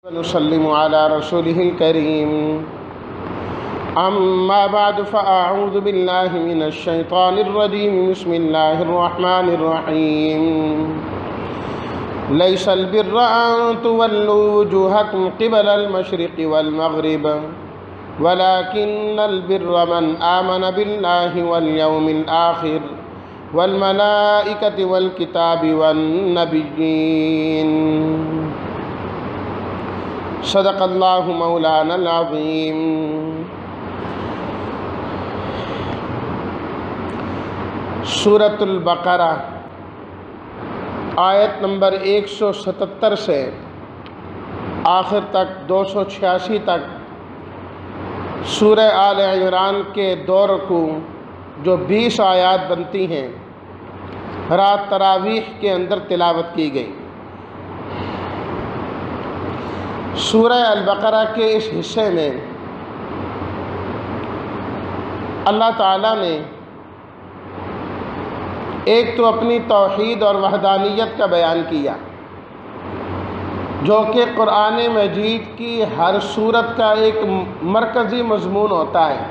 ونسلم على رسوله الكريم أما بعد فأعوذ بالله من الشيطان الرجيم بسم الله الرحمن الرحيم ليس البر أن تولوا وجوهكم قبل المشرق والمغرب ولكن البر من آمن بالله واليوم الآخر والملائكة والكتاب والنبيين صدق اللہ مولانا العظیم۔ سورۃ البقرہ آیت نمبر 177 سے آخر تک 286 تک سورہ آل عمران کے 2 رکوع جو 20 آیات بنتی ہیں رات تراویح کے اندر تلاوت کی گئی۔ سورہ البقرہ کے اس حصے میں اللہ تعالیٰ نے ایک تو اپنی توحید اور وحدانیت کا بیان کیا جو کہ قرآن مجید کی ہر سورت کا ایک مرکزی مضمون ہوتا ہے۔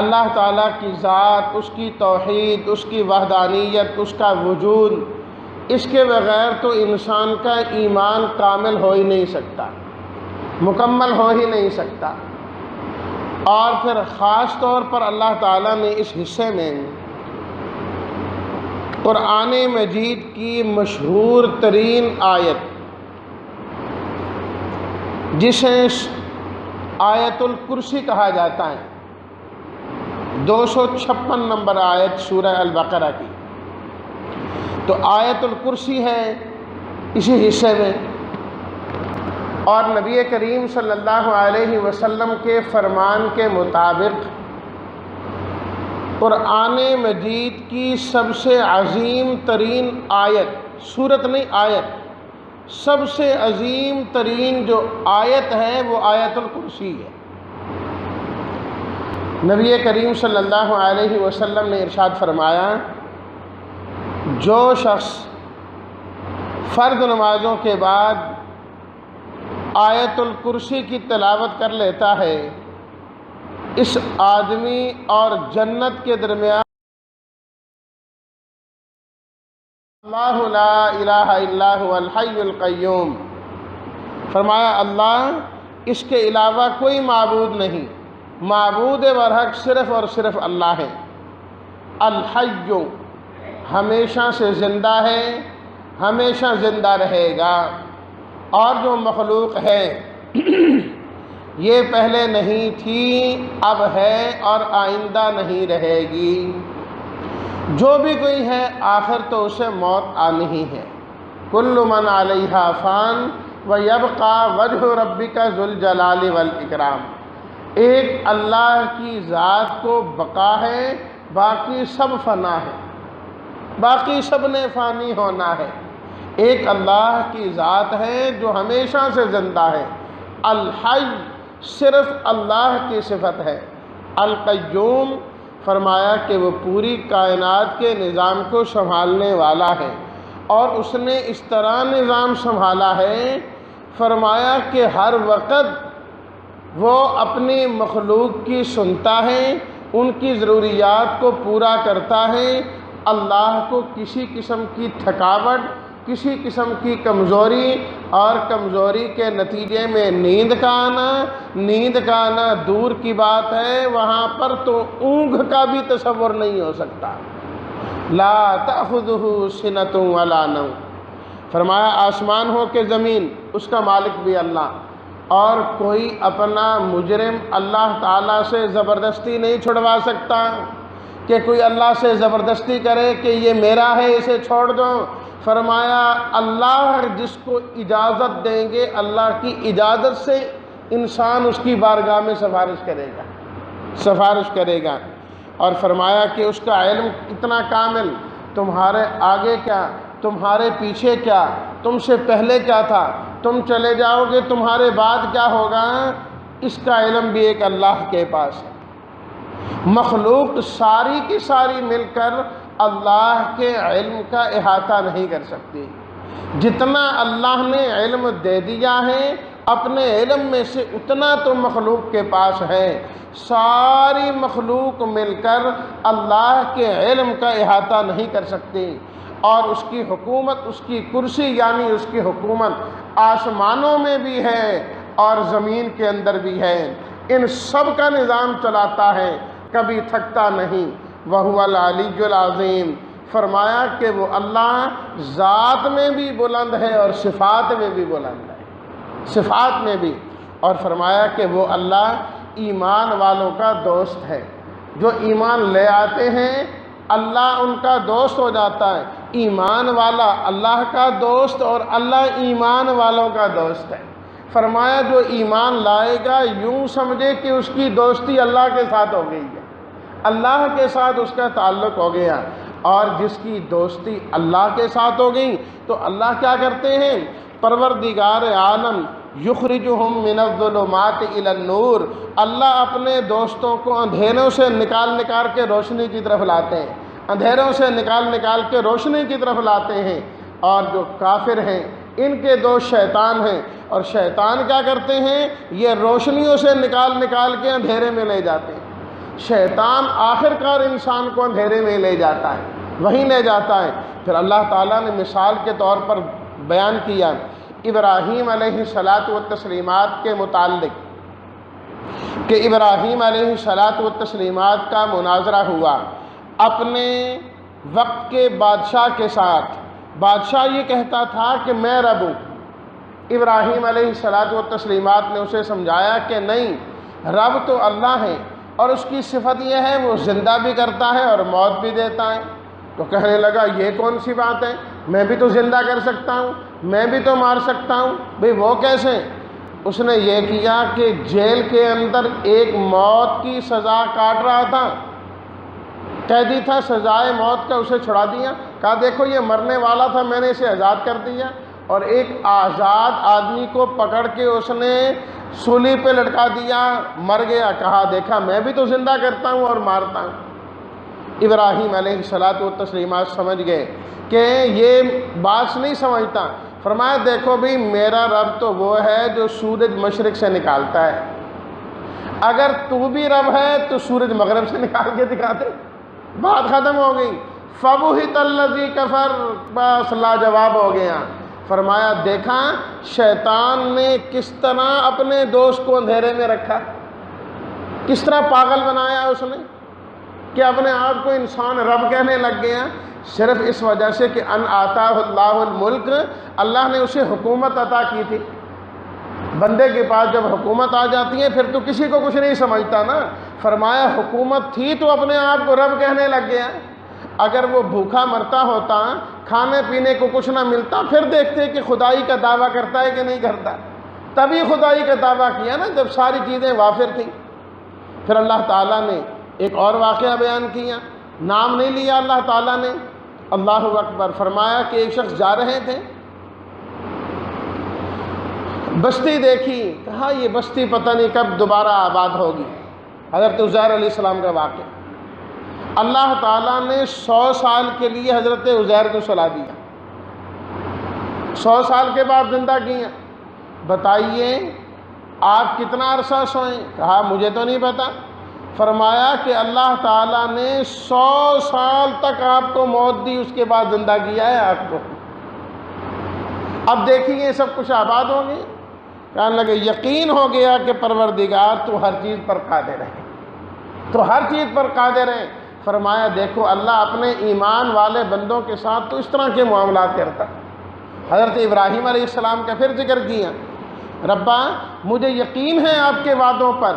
اللہ تعالیٰ کی ذات، اس کی توحید، اس کی وحدانیت، اس کا وجود، اس کے بغیر تو انسان کا ایمان کامل ہو ہی نہیں سکتا، مکمل ہو ہی نہیں سکتا۔ اور پھر خاص طور پر اللہ تعالیٰ نے اس حصے میں قرآن مجید کی مشہور ترین آیت جسے آیت الکرسی کہا جاتا ہے، 256 نمبر آیت سورہ البقرہ کی، تو آیت الکرسی ہے اسی حصے میں۔ اور نبی کریم صلی اللہ علیہ وسلم کے فرمان کے مطابق قرآن مجید کی سب سے عظیم ترین آیت، سورت نہیں آیت، سب سے عظیم ترین جو آیت ہے وہ آیت الکرسی ہے۔ نبی کریم صلی اللہ علیہ وسلم نے ارشاد فرمایا، جو شخص فرض نمازوں کے بعد آیت الکرسی کی تلاوت کر لیتا ہے، اس آدمی اور جنت کے درمیان اللہ لا الہ الا هو الحی القیوم، فرمایا اللہ اس کے علاوہ کوئی معبود نہیں، معبود برحق صرف اور صرف اللہ ہے۔ الحی ہمیشہ سے زندہ ہے، ہمیشہ زندہ رہے گا، اور جو مخلوق ہے یہ پہلے نہیں تھی، اب ہے اور آئندہ نہیں رہے گی۔ جو بھی کوئی ہے آخر تو اسے موت آنی ہی ہے۔ کل من علیہا فان ویبقی وجہ ربک ذو الجلال والاکرام، ایک اللہ کی ذات کو بقا ہے، باقی سب فنا ہے، باقی سب نے فانی ہونا ہے۔ ایک اللہ کی ذات ہے جو ہمیشہ سے زندہ ہے۔ الحی صرف اللہ کی صفت ہے۔ القیوم فرمایا کہ وہ پوری کائنات کے نظام کو سنبھالنے والا ہے، اور اس نے اس طرح نظام سنبھالا ہے، فرمایا کہ ہر وقت وہ اپنی مخلوق کی سنتا ہے، ان کی ضروریات کو پورا کرتا ہے۔ اللہ کو کسی قسم کی تھکاوٹ، کسی قسم کی کمزوری اور کمزوری کے نتیجے میں نیند کا آنا دور کی بات ہے، وہاں پر تو اونگ کا بھی تصور نہیں ہو سکتا۔ لا تأخذہ سنۃ ولا نوم، فرمایا آسمان ہو کہ زمین، اس کا مالک بھی اللہ، اور کوئی اپنا مجرم اللہ تعالیٰ سے زبردستی نہیں چھڑوا سکتا کہ کوئی اللہ سے زبردستی کرے کہ یہ میرا ہے اسے چھوڑ دو۔ فرمایا اللہ جس کو اجازت دیں گے، اللہ کی اجازت سے انسان اس کی بارگاہ میں سفارش کرے گا۔ اور فرمایا کہ اس کا علم اتنا کامل، تمہارے آگے کیا، تمہارے پیچھے کیا، تم سے پہلے کیا تھا، تم چلے جاؤ گے تمہارے بعد کیا ہوگا، اس کا علم بھی ایک اللہ کے پاس ہے۔ مخلوق ساری کی ساری مل کر اللہ کے علم کا احاطہ نہیں کر سکتی۔ جتنا اللہ نے علم دے دیا ہے اپنے علم میں سے اتنا تو مخلوق کے پاس ہے، ساری مخلوق مل کر اللہ کے علم کا احاطہ نہیں کر سکتی، اور اس کی حکومت، اس کی کرسی یعنی اس کی حکومت آسمانوں میں بھی ہے اور زمین کے اندر بھی ہے، ان سب کا نظام چلاتا ہے، کبھی تھکتا نہیں۔ وَهُوَ الْعَلِيُّ الْعَظِيمُ، فرمایا کہ وہ اللہ ذات میں بھی بلند ہے اور صفات میں بھی بلند ہے، صفات میں بھی۔ اور فرمایا کہ وہ اللہ ایمان والوں کا دوست ہے، جو ایمان لے آتے ہیں اللہ ان کا دوست ہو جاتا ہے، ایمان والا اللہ کا دوست اور اللہ ایمان والوں کا دوست ہے۔ فرمایا جو ایمان لائے گا یوں سمجھے کہ اس کی دوستی اللہ کے ساتھ ہو گئی ہے، اللہ کے ساتھ اس کا تعلق ہو گیا، اور جس کی دوستی اللہ کے ساتھ ہو گئی تو اللہ کیا کرتے ہیں؟ پروردگار عالم یخرجہم من الظلمات الی النور، اللہ اپنے دوستوں کو اندھیروں سے نکال کے روشنی کی طرف لاتے ہیں، اندھیروں سے نکال کے روشنی کی طرف لاتے ہیں۔ اور جو کافر ہیں ان کے دوست شیطان ہیں، اور شیطان کیا کرتے ہیں؟ یہ روشنیوں سے نکال کے اندھیرے میں لے جاتے ہیں۔ شیطان آخر کار انسان کو اندھیرے میں لے جاتا ہے، وہیں لے جاتا ہے۔ پھر اللہ تعالیٰ نے مثال کے طور پر بیان کیا ابراہیم علیہ الصلاۃ والتسلیمات کے متعلق، کہ ابراہیم علیہ الصلاۃ والتسلیمات کا مناظرہ ہوا اپنے وقت کے بادشاہ کے ساتھ۔ بادشاہ یہ کہتا تھا کہ میں رب ہوں، ابراہیم علیہ الصلاۃ والتسلیمات نے اسے سمجھایا کہ نہیں، رب تو اللہ ہے، اور اس کی صفت یہ ہے وہ زندہ بھی کرتا ہے اور موت بھی دیتا ہے۔ تو کہنے لگا یہ کون سی بات ہے، میں بھی تو زندہ کر سکتا ہوں، میں بھی تو مار سکتا ہوں، بھئی وہ کیسے؟ اس نے یہ کیا کہ جیل کے اندر ایک موت کی سزا کاٹ رہا تھا، قیدی تھا، سزائے موت کا، اسے چھڑا دیا، کہا دیکھو یہ مرنے والا تھا، میں نے اسے آزاد کر دیا، اور ایک آزاد آدمی کو پکڑ کے اس نے سولی پہ لٹکا دیا، مر گیا، کہا دیکھا میں بھی تو زندہ کرتا ہوں اور مارتا ہوں۔ ابراہیم علیہ الصلاۃ والتسلیمات سمجھ گئے کہ یہ بات نہیں سمجھتا۔ فرمایا دیکھو بھی میرا رب تو وہ ہے جو سورج مشرق سے نکالتا ہے، اگر تو بھی رب ہے تو سورج مغرب سے نکال کے دکھا دے، بات ختم ہو گئی۔ فَبُہِتَ الَّذِي كَفَرَ، بس لاجواب ہو گیا۔ فرمایا دیکھا شیطان نے کس طرح اپنے دوست کو اندھیرے میں رکھا، کس طرح پاگل بنایا اس نے کہ اپنے آپ کو انسان رب کہنے لگ گیا، صرف اس وجہ سے کہ ان آتاہ اللہ الملک، اللہ نے اسے حکومت عطا کی تھی۔ بندے کے پاس جب حکومت آ جاتی ہے پھر تو کسی کو کچھ نہیں سمجھتا نا۔ فرمایا حکومت تھی تو اپنے آپ کو رب کہنے لگ گیا، اگر وہ بھوکا مرتا ہوتا، کھانے پینے کو کچھ نہ ملتا، پھر دیکھتے کہ خدائی کا دعویٰ کرتا ہے کہ نہیں کرتا، تبھی خدائی کا دعویٰ کیا نا جب ساری چیزیں وافر تھیں۔ پھر اللہ تعالیٰ نے ایک اور واقعہ بیان کیا، نام نہیں لیا اللہ تعالیٰ نے، اللہ اکبر۔ فرمایا کہ ایک شخص جا رہے تھے، بستی دیکھی، کہا یہ بستی پتہ نہیں کب دوبارہ آباد ہوگی، حضرت عزیر علیہ السلام کا واقعہ۔ اللہ تعالیٰ نے 100 سال کے لیے حضرت عزیر کو سلا دیا، 100 سال کے بعد زندہ کیا۔ بتائیے آپ کتنا عرصہ سوئیں؟ کہا مجھے تو نہیں پتا۔ فرمایا کہ اللہ تعالیٰ نے 100 سال تک آپ کو موت دی، اس کے بعد زندہ کیا ہے آپ کو۔ اب دیکھیے سب کچھ آباد ہو گئے۔ کہنے لگے یقین ہو گیا کہ پروردگار تو ہر چیز پر قادر ہے، تو ہر چیز پر قادر ہے۔ فرمایا دیکھو اللہ اپنے ایمان والے بندوں کے ساتھ تو اس طرح کے معاملات کرتا۔ حضرت ابراہیم علیہ السلام کا پھر ذکر کیا، ربا مجھے یقین ہے آپ کے وعدوں پر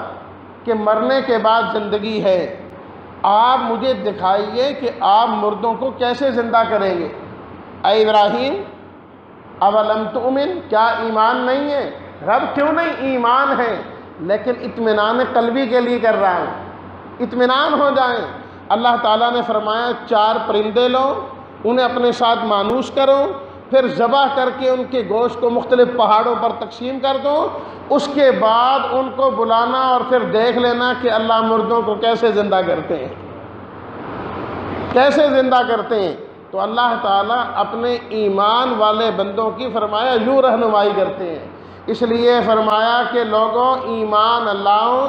کہ مرنے کے بعد زندگی ہے، آپ مجھے دکھائیے کہ آپ مردوں کو کیسے زندہ کریں گے۔ اے ابراہیم اولم تؤمن، کیا ایمان نہیں ہے؟ رب کیوں نہیں، ایمان ہے، لیکن اطمینان قلبی کے لیے کر رہا ہوں، اطمینان ہو جائیں۔ اللہ تعالیٰ نے فرمایا 4 پرندے لو، انہیں اپنے ساتھ مانوس کرو، پھر ذبح کر کے ان کے گوشت کو مختلف پہاڑوں پر تقسیم کر دو، اس کے بعد ان کو بلانا اور پھر دیکھ لینا کہ اللہ مردوں کو کیسے زندہ کرتے ہیں، کیسے زندہ کرتے ہیں۔ تو اللہ تعالیٰ اپنے ایمان والے بندوں کی فرمایا یوں رہنمائی کرتے ہیں۔ اس لیے فرمایا کہ لوگوں ایمان لاؤ،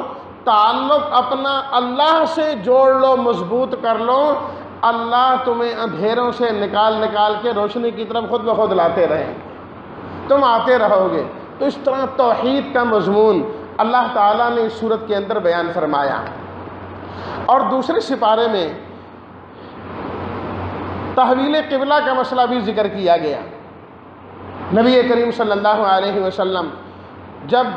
تعلق اپنا اللہ سے جوڑ لو، مضبوط کر لو، اللہ تمہیں اندھیروں سے نکال نکال کے روشنی کی طرف خود بخود لاتے رہیں، تم آتے رہو گے۔ تو اس طرح توحید کا مضمون اللہ تعالیٰ نے اس صورت کے اندر بیان فرمایا۔ اور دوسرے سپارے میں تحویل قبلہ کا مسئلہ بھی ذکر کیا گیا۔ نبی کریم صلی اللہ علیہ وسلم جب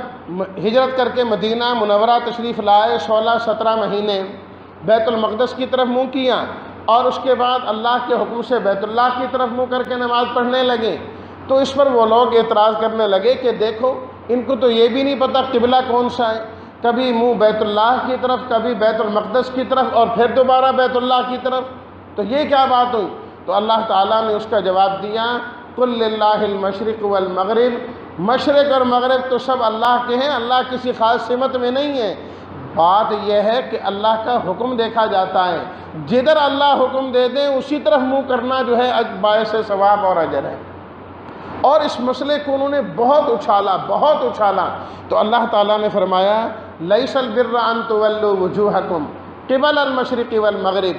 ہجرت کر کے مدینہ منورہ تشریف لائے، 16-17 مہینے بیت المقدس کی طرف منہ کیا، اور اس کے بعد اللہ کے حکم سے بیت اللہ کی طرف منہ کر کے نماز پڑھنے لگے، تو اس پر وہ لوگ اعتراض کرنے لگے کہ دیکھو ان کو تو یہ بھی نہیں پتہ قبلہ کون سا ہے، کبھی منہ بیت اللہ کی طرف، کبھی بیت المقدس کی طرف، اور پھر دوبارہ بیت اللہ کی طرف، تو یہ کیا بات ہوئی؟ تو اللہ تعالیٰ نے اس کا جواب دیا، قُلْ لِلَّهِ الْمَشْرِقُ وَالْمَغْرِبُ، مشرق اور مغرب تو سب اللہ کے ہیں، اللہ کسی خاص سمت میں نہیں ہے۔ بات یہ ہے کہ اللہ کا حکم دیکھا جاتا ہے، جدھر اللہ حکم دے دیں اسی طرف منہ کرنا جو ہے باعث ثواب اور اجر ہے۔ اور اس مسئلے کو انہوں نے بہت اچھالا، تو اللہ تعالیٰ نے فرمایا لَيْسَ الْبِرَّ أَن تُوَلُّوا وُجُوهَكُمْ قِبَلَ الْمَشْرِقِ وَالْمَغْرِبِ،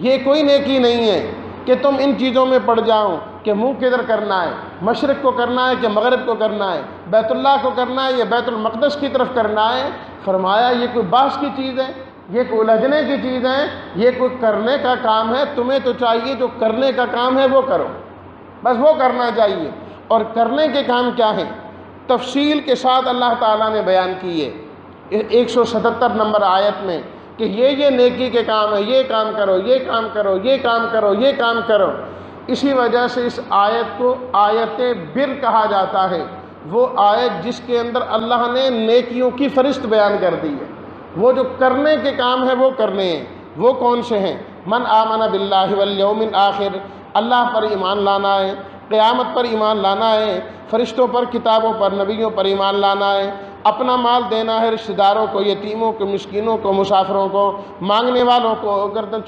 یہ کوئی نیکی نہیں ہے کہ تم ان چیزوں میں پڑ جاؤ کہ منہ کدھر کرنا ہے، مشرق کو کرنا ہے کہ مغرب کو کرنا ہے، بیت اللہ کو کرنا ہے یا بیت المقدس کی طرف کرنا ہے۔ فرمایا یہ کوئی بحث کی چیز ہے، یہ کوئی الجھنے کی چیز ہے، یہ کوئی کرنے کا کام ہے، تمہیں تو چاہیے جو کرنے کا کام ہے وہ کرو، بس وہ کرنا چاہیے۔ اور کرنے کے کام کیا ہیں؟ تفصیل کے ساتھ اللہ تعالیٰ نے بیان کیے 177 نمبر آیت میں کہ یہ نیکی کے کام ہے، یہ کام کرو، یہ کام کرو، یہ کام کرو، یہ کام کرو۔ اسی وجہ سے اس آیت کو آیت بر کہا جاتا ہے، وہ آیت جس کے اندر اللہ نے نیکیوں کی فہرست بیان کر دی ہے۔ وہ جو کرنے کے کام ہے وہ کرنے ہیں، وہ کون سے ہیں؟ من آمن باللہ والیوم الآخر، اللہ پر ایمان لانا ہے، قیامت پر ایمان لانا ہے، فرشتوں پر، کتابوں پر، نبیوں پر ایمان لانا ہے، اپنا مال دینا ہے رشتہ داروں کو، یتیموں کو، مسکینوں کو، مسافروں کو، مانگنے والوں کو، گردن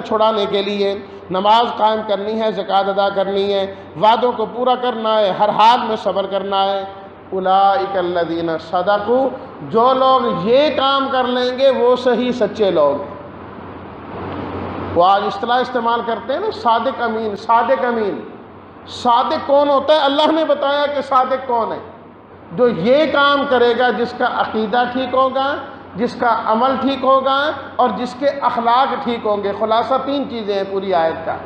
چھڑانے کے لیے، نماز قائم کرنی ہے، زکوٰۃ ادا کرنی ہے، وعدوں کو پورا کرنا ہے، ہر حال میں صبر کرنا ہے۔ اولئک الذین صدقوا، جو لوگ یہ کام کر لیں گے وہ صحیح سچے لوگ ہیں۔ وہ آج اصطلاح استعمال کرتے ہیں نا، صادق امین، صادق امین۔ صادق کون ہوتا ہے؟ اللہ نے بتایا کہ صادق کون ہے، جو یہ کام کرے گا، جس کا عقیدہ ٹھیک ہوگا، جس کا عمل ٹھیک ہوگا، اور جس کے اخلاق ٹھیک ہوں گے۔ خلاصہ 3 چیزیں ہیں پوری آیت کا،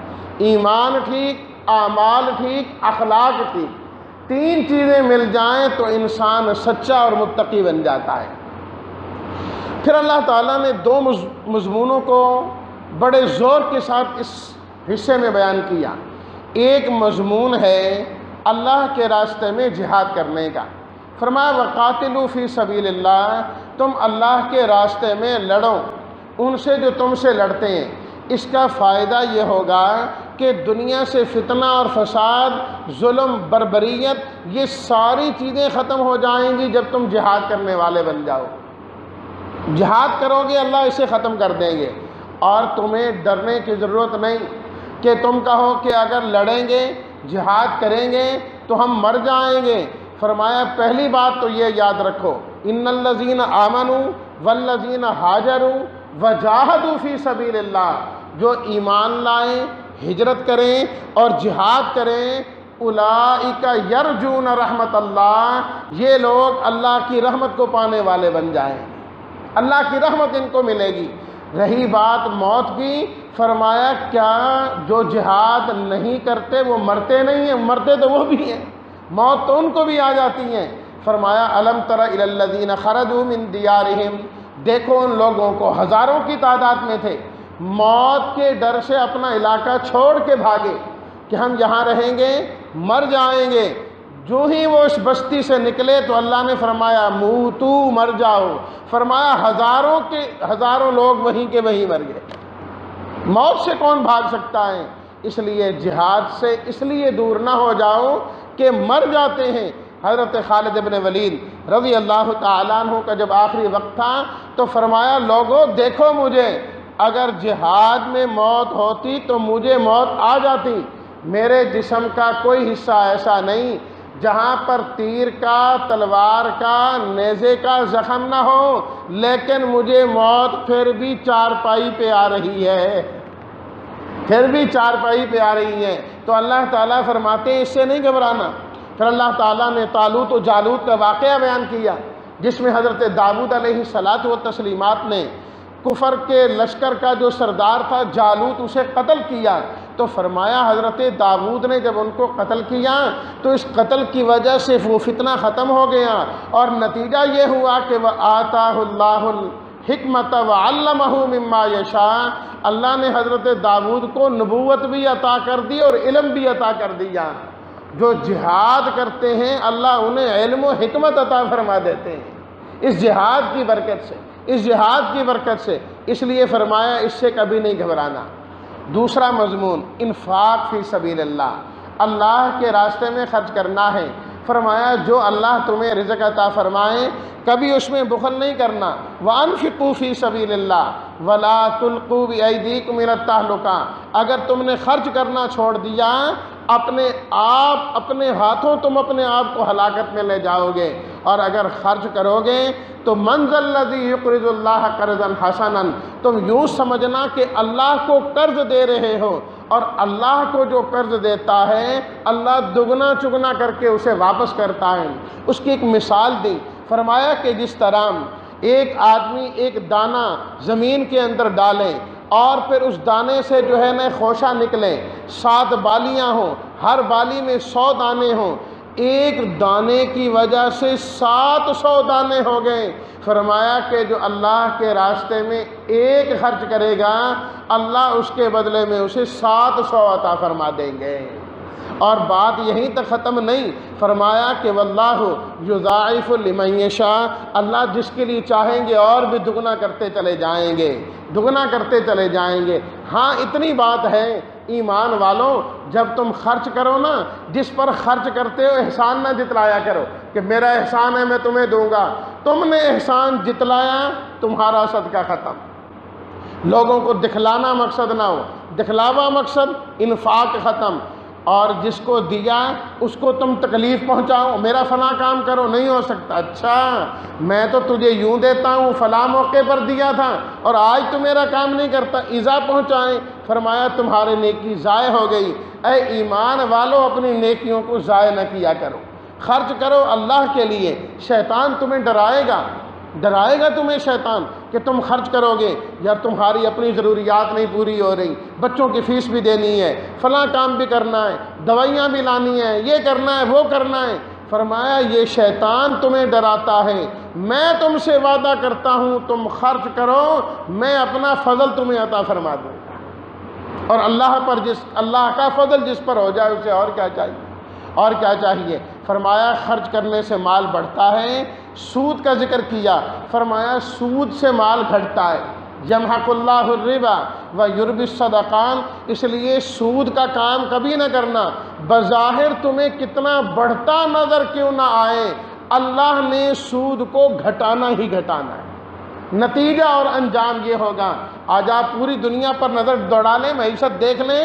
ایمان ٹھیک، اعمال ٹھیک، اخلاق ٹھیک۔ 3 چیزیں مل جائیں تو انسان سچا اور متقی بن جاتا ہے۔ پھر اللہ تعالیٰ نے 2 مضمونوں کو بڑے زور کے ساتھ اس حصے میں بیان کیا۔ ایک مضمون ہے اللہ کے راستے میں جہاد کرنے کا۔ فرمایا وَقَاتِلُوا فِي سَبِيلِ اللَّهِ، تم اللہ کے راستے میں لڑو ان سے جو تم سے لڑتے ہیں۔ اس کا فائدہ یہ ہوگا کہ دنیا سے فتنہ اور فساد، ظلم، بربریت، یہ ساری چیزیں ختم ہو جائیں گی جب تم جہاد کرنے والے بن جاؤ۔ جہاد کرو گے اللہ اسے ختم کر دیں گے، اور تمہیں ڈرنے کی ضرورت نہیں کہ تم کہو کہ اگر لڑیں گے، جہاد کریں گے تو ہم مر جائیں گے۔ فرمایا پہلی بات تو یہ یاد رکھو، ان الذین آمنوا والذین ہاجروا وجاہدوا فی سبیل اللہ، جو ایمان لائیں، ہجرت کریں اور جہاد کریں، اولئک یرجون رحمت اللہ، یہ لوگ اللہ کی رحمت کو پانے والے بن جائیں، اللہ کی رحمت ان کو ملے گی۔ رہی بات موت کی، فرمایا کیا جو جہاد نہیں کرتے وہ مرتے نہیں ہیں؟ مرتے تو وہ بھی ہیں، موت تو ان کو بھی آ جاتی ہیں۔ فرمایا الم تر الی الذین خرجوا من دیارہم، دیکھو ان لوگوں کو، ہزاروں کی تعداد میں تھے، موت کے ڈر سے اپنا علاقہ چھوڑ کے بھاگے کہ ہم یہاں رہیں گے، مر جائیں گے۔ جو ہی وہ اس بستی سے نکلے تو اللہ نے فرمایا موتو، مر جاؤ۔ فرمایا ہزاروں لوگ وہیں کے وہیں مر گئے۔ موت سے کون بھاگ سکتا ہے؟ اس لیے جہاد سے اس لیے دور نہ ہو جاؤ کہ مر جاتے ہیں۔ حضرت خالد بن ولید رضی اللہ تعالیٰ عنہ کا جب آخری وقت تھا تو فرمایا لوگوں دیکھو مجھے، اگر جہاد میں موت ہوتی تو مجھے موت آ جاتی، میرے جسم کا کوئی حصہ ایسا نہیں جہاں پر تیر کا، تلوار کا، نیزے کا زخم نہ ہو، لیکن مجھے موت پھر بھی چارپائی پہ آ رہی ہے، پھر بھی چارپائی پہ آ رہی ہے۔ تو اللہ تعالیٰ فرماتے ہیں اس سے نہیں گھبرانا۔ پھر اللہ تعالیٰ نے طالوت و جالوت کا واقعہ بیان کیا، جس میں حضرت داؤد علیہ الصلاۃ والتسلیمات نے کفر کے لشکر کا جو سردار تھا جالوت، اسے قتل کیا۔ تو فرمایا حضرت داؤد نے جب ان کو قتل کیا تو اس قتل کی وجہ سے وہ فتنہ ختم ہو گیا، اور نتیجہ یہ ہوا کہ وَآتَاهُ اللَّهُ الْحِكْمَةَ وَعَلَّمَهُ مِمَّا يَشَاءُ، اللہ نے حضرت داؤد کو نبوت بھی عطا کر دی اور علم بھی عطا کر دیا۔ جو جہاد کرتے ہیں اللہ انہیں علم و حکمت عطا فرما دیتے ہیں اس جہاد کی برکت سے، اس جہاد کی برکت سے۔ اس لیے فرمایا اس سے کبھی نہیں گھبرانا۔ دوسرا مضمون انفاق فی سبیل اللہ، اللہ کے راستے میں خرچ کرنا ہے۔ فرمایا جو اللہ تمہیں رزق عطا فرمائے کبھی اس میں بخل نہیں کرنا۔ وَأَنفِقُوا فِي سَبِيلِ اللَّهِ وَلَا تُلْقُوا بِأَيْدِيكُمْ إِلَى التَّهْلُكَةِ، اگر تم نے خرچ کرنا چھوڑ دیا اپنے ہاتھوں تم اپنے آپ کو ہلاکت میں لے جاؤ گے، اور اگر خرچ کرو گے تو مَنْ ذَا الَّذِي يُقْرِضُ اللَّهَ قَرْضًا حَسَنًا، تم یوں سمجھنا کہ اللہ کو قرض دے رہے ہو، اور اللہ کو جو قرض دیتا ہے اللہ دگنا چگنا کر کے اسے واپس کرتا ہے۔ اس کی ایک مثال دی، فرمایا کہ جس طرح ایک آدمی ایک دانہ زمین کے اندر ڈالے اور پھر اس دانے سے جو ہے نا خوشہ نکلے، 7 بالیاں ہوں، ہر بالی میں 100 دانے ہوں، ایک دانے کی وجہ سے 700 دانے ہو گئے۔ فرمایا کہ جو اللہ کے راستے میں ایک خرچ کرے گا اللہ اس کے بدلے میں اسے 700 عطا فرما دیں گے۔ اور بات یہیں تک ختم نہیں، فرمایا کہ واللہ یضاعف لمن یشاء، اللہ جس کے لیے چاہیں گے اور بھی دگنا کرتے چلے جائیں گے، دگنا کرتے چلے جائیں گے۔ ہاں اتنی بات ہے ایمان والوں، جب تم خرچ کرو نا، جس پر خرچ کرتے ہو احسان نہ جتلایا کرو کہ میرا احسان ہے میں تمہیں دوں گا۔ تم نے احسان جتلایا تمہارا صدقہ ختم۔ لوگوں کو دکھلانا مقصد نہ ہو، دکھلاوا مقصد، انفاق ختم۔ اور جس کو دیا اس کو تم تکلیف پہنچاؤ، میرا فلاں کام کرو، نہیں ہو سکتا۔ اچھا میں تو تجھے یوں دیتا ہوں، فلاں موقع پر دیا تھا اور آج تو میرا کام نہیں کرتا، ایذا پہنچائیں۔ فرمایا تمہاری نیکی ضائع ہو گئی۔ اے ایمان والو اپنی نیکیوں کو ضائع نہ کیا کرو، خرچ کرو اللہ کے لیے۔ شیطان تمہیں ڈرائے گا تمہیں شیطان کہ تم خرچ کرو گے، یار تمہاری اپنی ضروریات نہیں پوری ہو رہی، بچوں کی فیس بھی دینی ہے، فلاں کام بھی کرنا ہے، دوائیاں بھی لانی ہیں، یہ کرنا ہے وہ کرنا ہے۔ فرمایا یہ شیطان تمہیں ڈراتا ہے، میں تم سے وعدہ کرتا ہوں تم خرچ کرو میں اپنا فضل تمہیں عطا فرما دوں گا۔ اور اللہ کا فضل جس پر ہو جائے اسے اور کیا چاہیے، اور کیا چاہیے۔ فرمایا خرچ کرنے سے مال بڑھتا ہے۔ سود کا ذکر کیا، فرمایا سود سے مال گھٹتا ہے۔ یمحق اللہ الربا ویربی الصدقات، اس لیے سود کا کام کبھی نہ کرنا، بظاہر تمہیں کتنا بڑھتا نظر کیوں نہ آئے، اللہ نے سود کو گھٹانا ہی گھٹانا ہے۔ نتیجہ اور انجام یہ ہوگا، آج آپ پوری دنیا پر نظر دوڑا لیں، معیشت دیکھ لیں،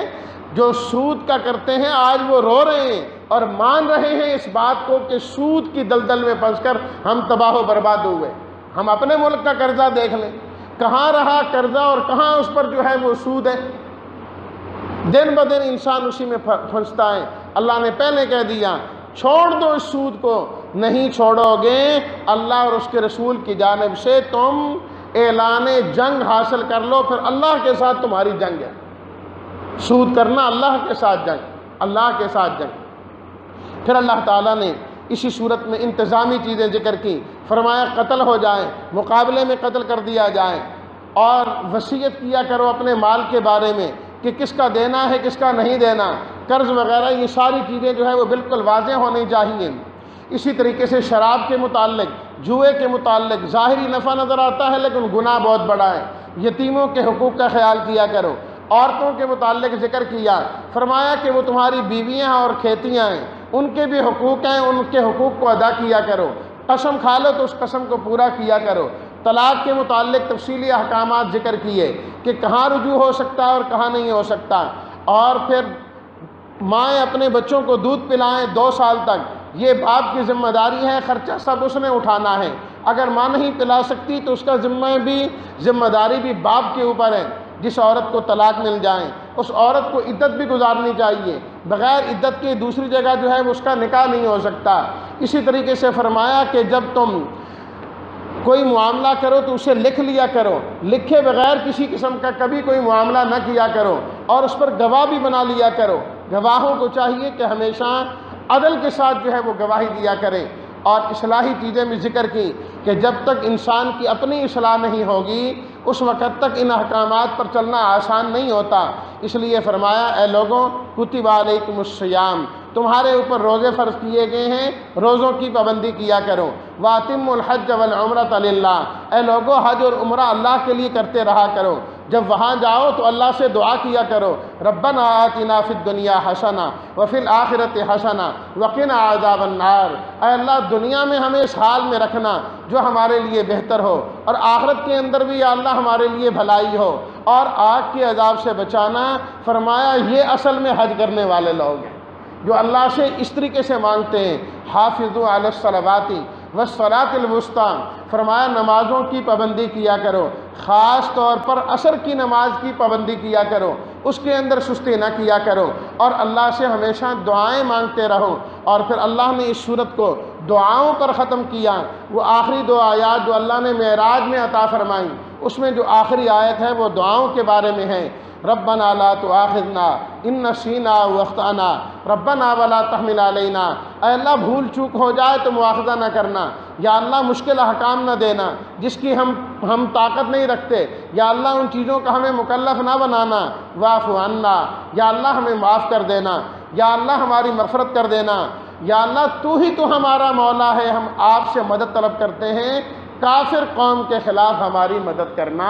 جو سود کا کرتے ہیں آج وہ رو رہے ہیں اور مان رہے ہیں اس بات کو کہ سود کی دلدل میں پھنس کر ہم تباہ و برباد ہوئے۔ ہم اپنے ملک کا قرضہ دیکھ لیں، کہاں رہا قرضہ اور کہاں اس پر جو ہے وہ سود ہے۔ دن بدن انسان اسی میں پھنستا ہے۔ اللہ نے پہلے کہہ دیا چھوڑ دو اس سود کو، نہیں چھوڑو گے اللہ اور اس کے رسول کی جانب سے تم اعلان جنگ حاصل کر لو، پھر اللہ کے ساتھ تمہاری جنگ ہے۔ سود کرنا اللہ کے ساتھ جنگ، اللہ کے ساتھ جنگ۔ پھر اللہ تعالیٰ نے اسی صورت میں انتظامی چیزیں ذکر کی، فرمایا قتل ہو جائے، مقابلے میں قتل کر دیا جائے، اور وصیت کیا کرو اپنے مال کے بارے میں کہ کس کا دینا ہے کس کا نہیں دینا، قرض وغیرہ یہ ساری چیزیں جو ہے وہ بالکل واضح ہونی چاہیے۔ اسی طریقے سے شراب کے متعلق، جوئے کے متعلق ظاہری نفع نظر آتا ہے لیکن گناہ بہت بڑا ہے۔ یتیموں کے حقوق کا خیال کیا کرو۔ عورتوں کے متعلق ذکر کیا، فرمایا کہ وہ تمہاری بیویاں اور کھیتیاں ہیں، ان کے بھی حقوق ہیں، ان کے حقوق کو ادا کیا کرو۔ قسم کھا لو تو اس قسم کو پورا کیا کرو۔ طلاق کے متعلق تفصیلی احکامات ذکر کیے کہ کہاں رجوع ہو سکتا ہے اور کہاں نہیں ہو سکتا، اور پھر مائیں اپنے بچوں کو دودھ پلائیں 2 سال تک، یہ باپ کی ذمہ داری ہے، خرچہ سب اس نے اٹھانا ہے۔ اگر ماں نہیں پلا سکتی تو اس کا ذمہ داری بھی باپ کے اوپر ہے۔ جس عورت کو طلاق مل جائیں اس عورت کو عدت بھی گزارنی چاہیے، بغیر عدت کے دوسری جگہ جو ہے اس کا نکاح نہیں ہو سکتا۔ اسی طریقے سے فرمایا کہ جب تم کوئی معاملہ کرو تو اسے لکھ لیا کرو، لکھے بغیر کسی قسم کا کبھی کوئی معاملہ نہ کیا کرو، اور اس پر گواہ بھی بنا لیا کرو۔ گواہوں کو چاہیے کہ ہمیشہ عدل کے ساتھ جو ہے وہ گواہی دیا کریں۔ اور اصلاحی چیزیں بھی ذکر کی کہ جب تک انسان کی اپنی اصلاح نہیں ہوگی اس وقت تک ان احکامات پر چلنا آسان نہیں ہوتا۔ اس لیے فرمایا اے لوگوں کتب علیکم الصیام، تمہارے اوپر روزے فرض کیے گئے ہیں، روزوں کی پابندی کیا کرو۔ وَأَتِمُّوا الْحَجَّ وَالْعُمْرَةَ لِلَّهِ، اے لوگوں حج اور عمرہ اللہ کے لیے کرتے رہا کرو۔ جب وہاں جاؤ تو اللہ سے دعا کیا کرو، ربنا آتنا فی الدنیا حسنہ وفی الآخرۃ حسنہ وقنا عذاب النار، اے اللہ دنیا میں ہمیں اس حال میں رکھنا جو ہمارے لیے بہتر ہو، اور آخرت کے اندر بھی یا اللہ ہمارے لیے بھلائی ہو، اور آگ کے عذاب سے بچانا۔ فرمایا یہ اصل میں حج کرنے والے لوگ ہیں جو اللہ سے اس طریقے سے مانگتے ہیں، حافظوا علی الصلوات والصلاۃ الوسطیٰ، فرمایا نمازوں کی پابندی کیا کرو، خاص طور پر عصر کی نماز کی پابندی کیا کرو، اس کے اندر سستی نہ کیا کرو، اور اللہ سے ہمیشہ دعائیں مانگتے رہو۔ اور پھر اللہ نے اس صورت کو دعاؤں پر ختم کیا۔ وہ آخری 2 آیات جو اللہ نے معراج میں عطا فرمائیں، اس میں جو آخری آیت ہے وہ دعاؤں کے بارے میں ہے۔ ربنا لا تؤاخذنا ان نسینا واخطأنا ربنا ولا تحمل علینا، اے اللہ بھول چوک ہو جائے تو مواخذہ نہ کرنا، یا اللہ مشکل احکام نہ دینا جس کی ہم طاقت نہیں رکھتے، یا اللہ ان چیزوں کا ہمیں مکلف نہ بنانا، واعف عنا، یا اللہ ہمیں معاف کر دینا، یا اللہ ہماری مغفرت کر دینا، یا اللہ تو ہی تو ہمارا مولا ہے، ہم آپ سے مدد طلب کرتے ہیں، کافر قوم کے خلاف ہماری مدد کرنا۔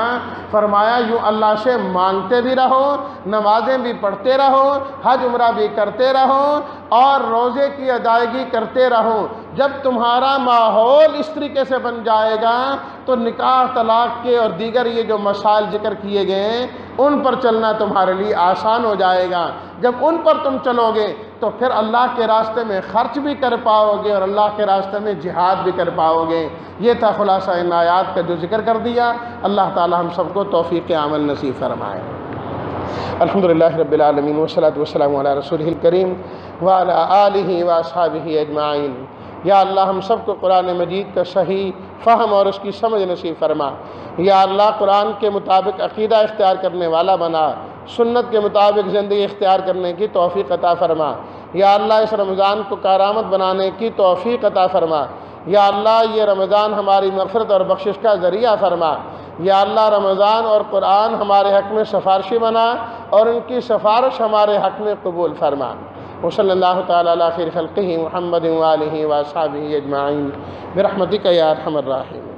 فرمایا یوں اللہ سے مانگتے بھی رہو، نمازیں بھی پڑھتے رہو، حج عمرہ بھی کرتے رہو، اور روزے کی ادائیگی کرتے رہو۔ جب تمہارا ماحول اس طریقے سے بن جائے گا تو نکاح طلاق کے اور دیگر یہ جو مسائل ذکر کیے گئے ہیں ان پر چلنا تمہارے لیے آسان ہو جائے گا۔ جب ان پر تم چلو گے تو پھر اللہ کے راستے میں خرچ بھی کر پاؤ گے اور اللہ کے راستے میں جہاد بھی کر پاؤ گے۔ یہ تھا خلاصہ ان آیات کا جو ذکر کر دیا۔ اللہ تعالی ہم سب کو توفیق عمل نصیب فرمائے۔ الحمدللہ رب العالمین والصلاۃ والسلام علی رسولہ الکریم وعلی آلہ واصحابہ اجمعین۔ یا اللہ ہم سب کو قرآن مجید کا صحیح فہم اور اس کی سمجھ نصیب فرما۔ یا اللہ قرآن کے مطابق عقیدہ اختیار کرنے والا بنا، سنت کے مطابق زندگی اختیار کرنے کی توفیق عطا فرما۔ یا اللہ اس رمضان کو کارآمد بنانے کی توفیق عطا فرما۔ یا اللہ یہ رمضان ہماری مغفرت اور بخشش کا ذریعہ فرما۔ یا اللہ رمضان اور قرآن ہمارے حق میں سفارشی بنا اور ان کی سفارش ہمارے حق میں قبول فرما۔ وصلی اللہ تعالی علی خیر خلقہ محمد وآلہ وصحبہ اجمعین برحمتک یا ارحم الراحمین۔